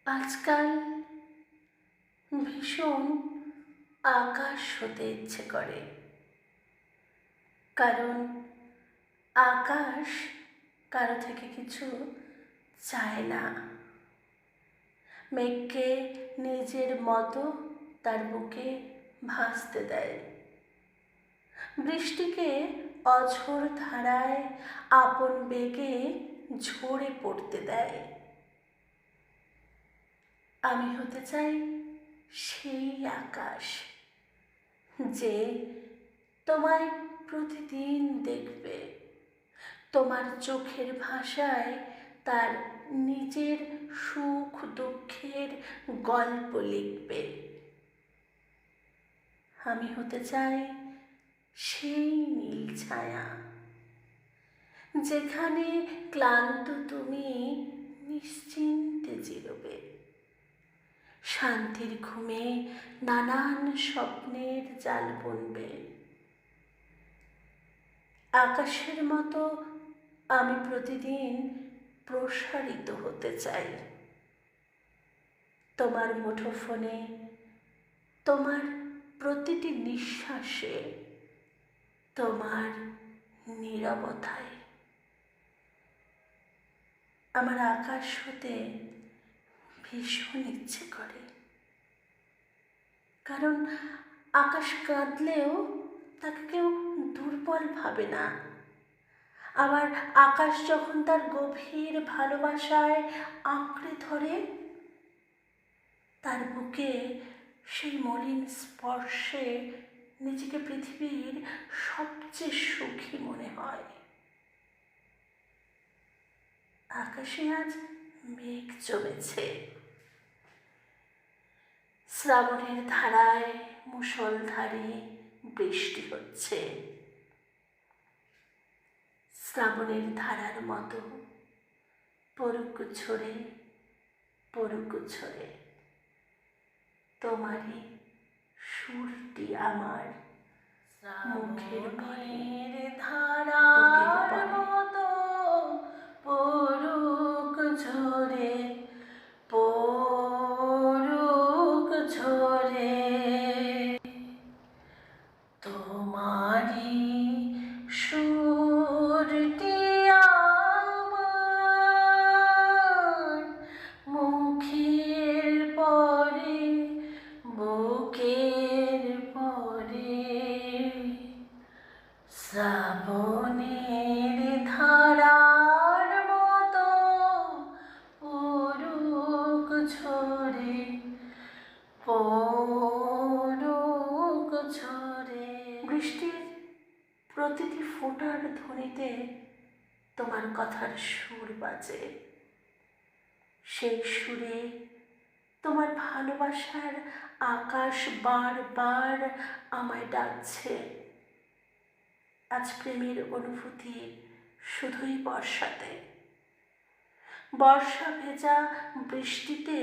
আজকাল ভীষণ আকাশ হতে ইচ্ছে করে, কারণ আকাশ কারো থেকে কিছু চায় না। মেঘকে নিজের মতো তার বুকে ভাসতে দেয়, বৃষ্টিকে অঝোর ধারায় আপন বেগে ঝরে পড়তে দেয়। আমি হতে চাই সেই আকাশ যে তোমায় প্রতিদিন দেখবে, তোমার চোখের ভাষায় তার নিজের সুখ দুঃখের গল্প লিখবে। আমি হতে চাই সেই নীল ছায়া যেখানে ক্লান্ত তুমি নিশ্চিন্তে জিরোবে, শান্তির ঘুমে নানান স্বপ্নের জাল বুনবে। আকাশের মতো আমি প্রতিদিন প্রসারিত হতে চাই, তোমার মুঠোফোনে, তোমার প্রতিটি নিঃশ্বাসে, তোমার নীরবতায়। আমার আকাশ হতে ভীষণ ইচ্ছে করে, কারণ আকাশ কাঁদলেও তাকে কেউ দুর্বল ভাবে না। আবার আকাশ যখন তার গভীর ভালোবাসায় আঁকড়ে ধরে, তার বুকে সেই মলিন স্পর্শে নিজেকে পৃথিবীর সবচেয়ে সুখী মনে হয়। আকাশে আজ মেঘ জমেছে, শ্রাবণের ধারায় মুষলধারে বৃষ্টি হচ্ছে। শ্রাবণের ধারার মতো পরুক ঝরে পরুক ঝরে তোমারই সুরটি আমার মুখের ঘরের ধারার মতো পরুক ঝরে পরুক ঝরে তোমারই সুরটি আমার মুখের পরে বুকের পরে। শ্রাবণের ধারার মতো পরুক ঝরে পরুক ঝরে। বৃষ্টির প্রতিটি ফোঁটার ধ্বনিতে তোমার কথার সুর বাজে, সেই সুরে তোমার ভালোবাসার আকাশ বারবার আমায় ডাকছে। আজ প্রেমের অনুভূতি শুধুই বর্ষাতে, বর্ষা ভেজা বৃষ্টিতে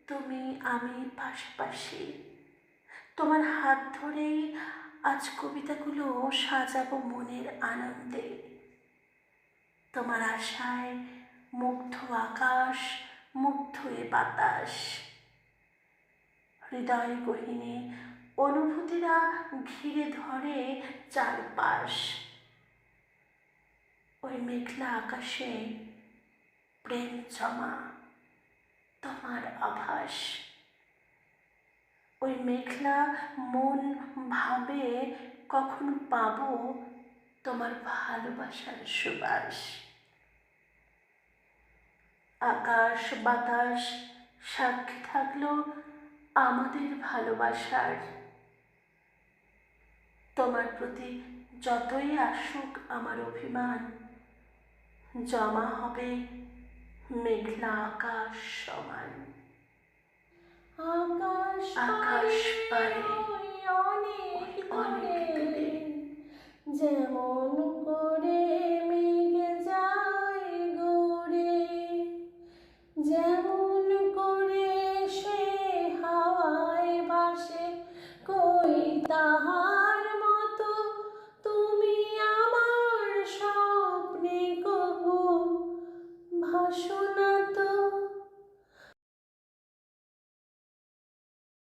তুমি আমি পাশাপাশি। তোমার হাত ধরেই আজ কবিতাগুলো সাজাবো মনের আনন্দে। তোমার আশায় মুগ্ধ আকাশ, মুগ্ধ এ বাতাস, হৃদয় গহীনে অনুভূতিরা ঘিরে ধরে চারপাশ। ওই মেঘলা আকাশে প্রেম জমা, তোমার আভাস। ওই মেঘলা মন ভাবে কখন পাবো তোমার ভালোবাসার সুবাস। আকাশ বাতাস সাক্ষী থাকলো আমাদের ভালোবাসার। তোমার প্রতি যতই আসুক আমার অভিমান, জমা হবে মেঘলা আকাশ সমান। আকাশ পারে অনেক দূরে, যেমন করে মেঘ যায় গড়ে, যেমন করে সে হাওয়ায় ভাসে, কই তাহার মতো তুমি আমার স্বপ্নে কবু ভাসো।